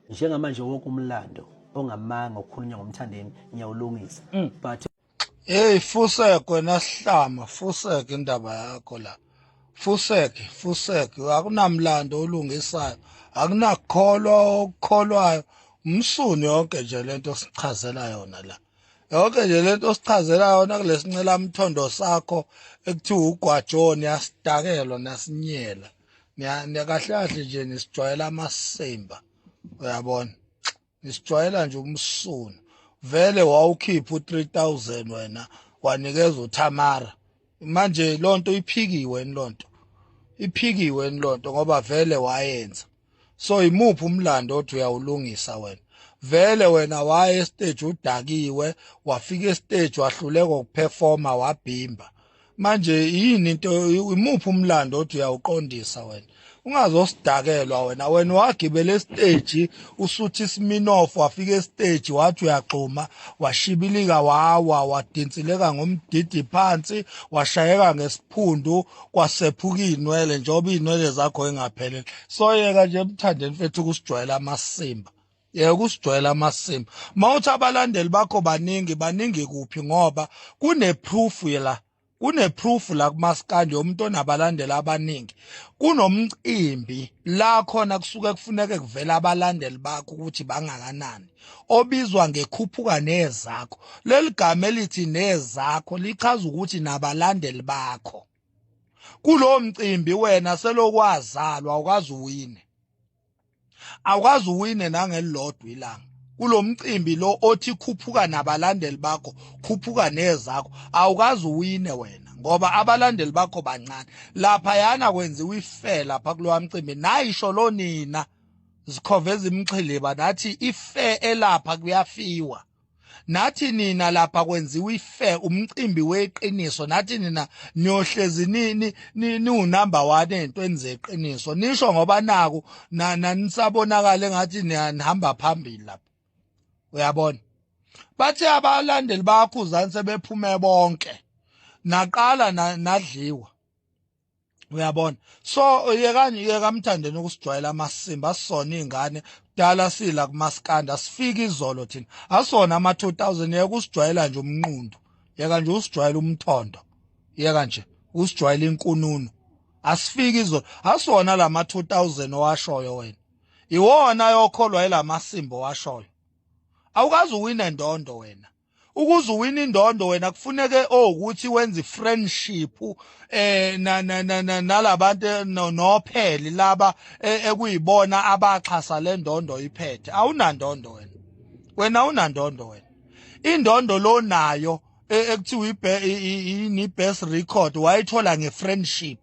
njengamanje wonke umlando ongamanga okukhulunywa ngomthandeni ngiyawulungisa but hey Fuseke nasihlama Fuseke indaba yakho la Fuseke akunamlando olungisayo akunakholwa okukholwayo umsuni yonke nje lento sichazela yona la yonke nje lento sichazela yona kulesincela mthondo sakho ekuthiwa ugwajoni yasidakelwa nasinyela kahle kahle nje nisijwayela amasimba uyabona nisijwayela nje umsuni vele wawukhipha u3000 wena wanikeza uThamara manje lonto iphikiwe lonto ngoba vele wayenza so imuphi umlando othi uyawulungisa wena vele wena waye stage udakiwe wafika estage wahluleka ukuperforma wabhimba manje yini into imuphi umlando othi uyawuqondisa wena ungazosidakelwa wena wagibela estage usuthi Sminoff wafika estage wathi uyagxuma washibilika wadinsileka ngomdidi phansi washayeka ngesiphundu kwasephuka inwele njengoba inwele zakho engaphelele soyeka nje emthandeni mfethu kusijwayela amasimba yeke kusijwayela amasimba mawuthi abalandeli bakho baningi kuphi ngoba kuneproof la kuneproof la kumaskandi umuntu onabalandeli abaningi kunomcimbi la khona kusuke kufuneke kuvela abalandeli bakho ukuthi bangakanani obizwa ngekhuphuka nezakho leli gama elithi nezakho lichaza ukuthi nabalandeli bakho kulo mcimbi wena selokwazalwa awukazi uwine nangelilodwa ilanga kulo mcimbi lo othi khuphuka nabalandeli bakho khuphuka nezakho awukazi uwine wena ngoba abalandeli bakho bancane lapha yana kwenziwa ife lapha kulowa mcimbi nayisho lo nina zikhoveza imxhiliba nathi ife elapha kuyafiwa nathi nina lapha kwenziwa ife umcimbi weqiniso nathi nina niyohlezi ni unumber 1 ezintweni zeqiniso nisho ngoba naku nisabonakala engathi nihamba phambili lapha uyabona bathi abalandeli bakho uzani sebephume bonke naqala nadliwa uyabona so yeka mthandeni ukusijwayela amasimba asisona izingane dala sila kumaskanda asifika izolo thina asona ama 2000 yeka usijwayela nje umnqundo yeka nje usijwayela umthondo yeka nje usijwayela inkununu asifika izolo asona lama 2000 owashoyo wena iwona yokholwa elamasimba owashoyo awukazi uwina indondo wena ukuze uwina indondo wena kufuneke ukuthi wenze friendship nalabantu nopheli laba ekuyibona abaxhasa le ndondo iphethe awunandondo wena unandondo wena indondo lo nayo ekuthiwa ini best record wayithola ngefriendship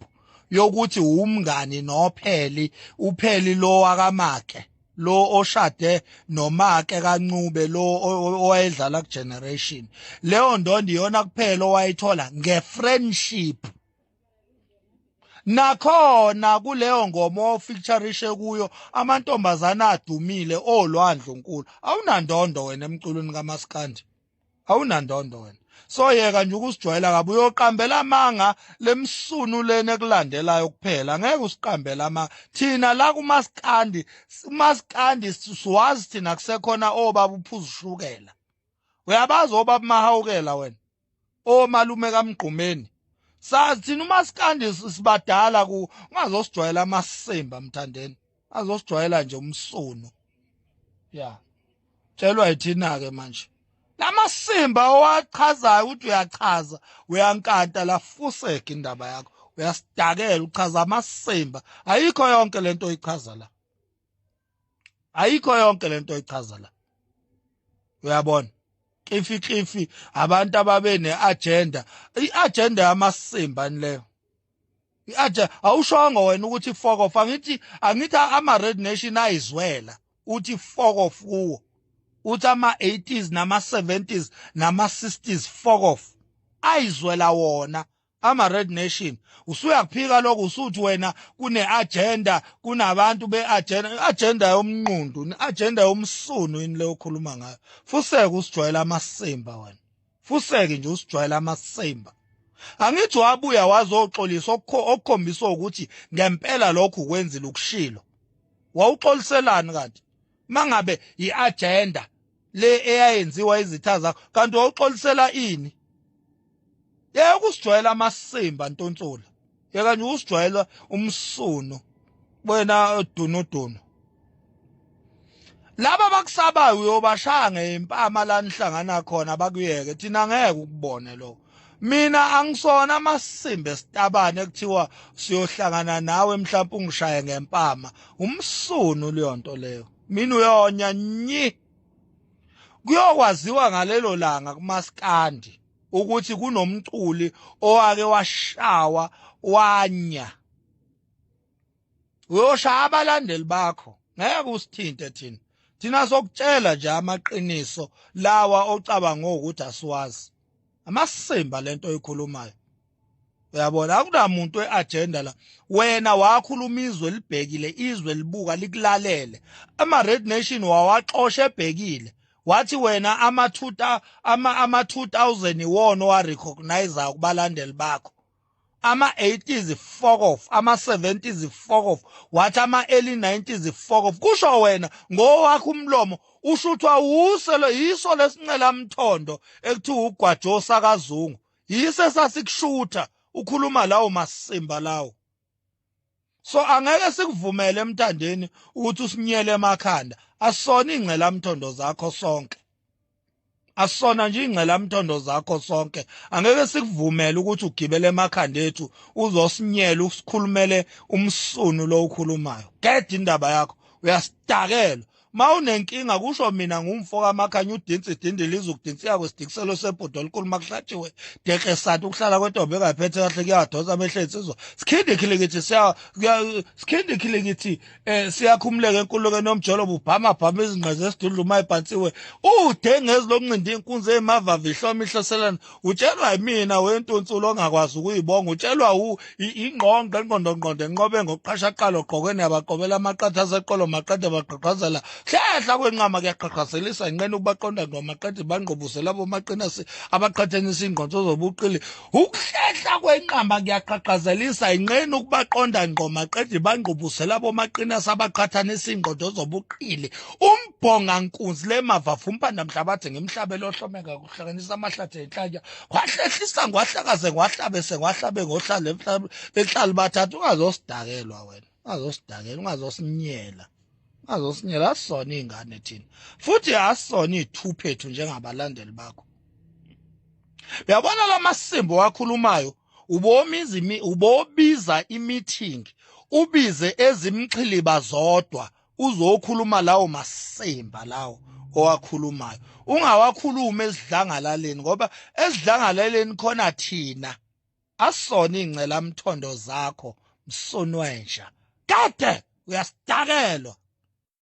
yokuthi umngani nopheli upheli lo wakamake lo oshade nomake kaNcube lo owayedlala kugeneration leyo ndondo iyona kuphela owayithola ngefriendship nakhona kuleyo ngoma ofeaturishe kuyo amantombazana adumile olwandle uNkulu awunandondo wena emculweni kaMaskandi awunandondo wena so yeka nje ukusijwayela kabe uyoqambela amanga lemsunu lene kulandelayo kuphela ngeke usiqambela ama thina la kuMaskandi siwazi thina kusekhona obaba uphuza ushukela uyabazi obaba mahawukela wena omalume kaMgqumeni sazi thina uMaskandi sibadala ungazosijwayela amasimba mthandeni azosijwayela nje umsunu ya tshelwa yithina ke manje lamasimba owachazayo ukuthi uyachaza uyankanta la Fuseke indaba yakho uyasidakela uchaza amasimba ayikho yonke lento oyichaza la uyabona kifi abantu ababe neagenda iagenda yamasimba nileyo awushongo wena ukuthi fuck off angithi ama Red Nation ayizwela uthi fuck off kuwo uthi ama-80s nama-70s nama-60s fuck off ayizwela wona ama-Red Nation usuyakuphika lokho usuthi wena kune-agenda kunabantu be-agenda yomnqundu ne-agenda yomsunu yini leyo okhuluma ngayo Fuseke usijwayela amasimba wena Fuseke nje usijwayela amasimba angithi wabuya wazoxolisa okukhombisa ukuthi ngempela lokho ukwenzile ukushilo wawuxoliselani kanti mangabe iagenda le eyayenziwa izitha zakho kanti wawuxolisela ini? Yeke ukusijwayela amasimba Ntontsola. Yeka nje usijwayela umsuno. Wena dunuduno. Laba bakusabayo uyobashaya ngempama la nihlangana khona bakuyeke thina ngeke ukubone lo. Mina angisona amasimba esitabane ekuthiwa siyohlangana nawe mhlawumbe ungishaye ngempama. Umsuno leyo nto leyo. Mina uyonya nyi. Kuyokwaziwa ngalelo langa kumaskandi ukuthi kunomculi owake washawa wanya. Uyoshaya abalandeli bakho ngeke usithinte thina. Thina sokutshela nje amaqiniso lawa ocabanga ukuthi asiwazi. Amasimba lento oyikhulumayo. Uyabona akunamuntu weagenda la. Wena wakhuluma izwe libhekile, izwe libuka likulalele. Ama Red Nation wawaxosha ebhekile. Wathi wena ama 2000 iwona owarecognize kubalandeli bakho. Ama 80s fuck off, ama 70s fuck off, wathi ama early 90s fuck off. Kusho wena ngowakho umlomo ushuthwa uselo yiso lesincela mthondo ekuthiwa ugwajosa kaZungu. Yise sasikushuta ukhuluma lawo masimba lawo. So angeke sikuvumele emthandeni ukuthi usinyele emakhanda. Asona ingcela mthondo zakho sonke. Asona nje ingcela mthondo zakho sonke. Angeke sikuvumele ukuthi ugibele emakhanda ethu uzosinyela usikhulumele umsunu lo ukhulumayo. Geda indaba yakho uyasidakela. Mawunenkinga kusho mina ngumfo kaMakhanya udinsi dindile izukudintsika kwesidikiselo sebhudo olukhuluma kuhlatshiwe dehle sathi ukuhlala kwentombi engaphethe kahle kuyadosa amehle insizwa sikhindi khilikithi siyakhumuleka enkululekweni yomjolo bubhama izingqeze esidudla uma ibhansiwe udengezi lokuncinda inkunzi emavava ihloma ihloselana utshelwa yimina wentuntsulo ongakwazi ukuyibonga utshelwa ingqongqo engqondongqondo enqobe ngoqhashaqalo ogqokweni yabaqobela amaqatha aseqolo maqede baqhaqhazela hlehla kwenqama kuyaqhaqhazelisa inqene ukubaqonda ngomaqede banqobusela abo maqinasi abaqhathanisa ingqondo zobuqili ukuhlehla kwenqama kuyaqhaqhazelisa inqene ukubaqonda ngomaqede banqobusela abo maqinasi abaqhathanisa ingqondo zobuqili umbhonga nkunzi lemavafu umphanda mhlabathi ngemhlabelo ohlomeka kuhlanganisa amahlathi enhlanya kwahlehlisa ngwahlakaze ngwahlabese ngwahlabe ngohlala ehlali bathathu ungazosidakelwa wena ungazosidakela ungazosinyela azosinyela asona ingane thina futhi asona ithuphethu njengabalandeli bakho. Uyabona lamasimbo wakhulumayo ubobiza imeeting ubize ezimxhiliba zodwa uzokhuluma lawo masimba lawo owakhulumayo ungawakhuluma esidlangalaleni ngoba esidlangalaleni khona thina asona ingcela mthondo zakho msonwensha kade uyasidakelwa.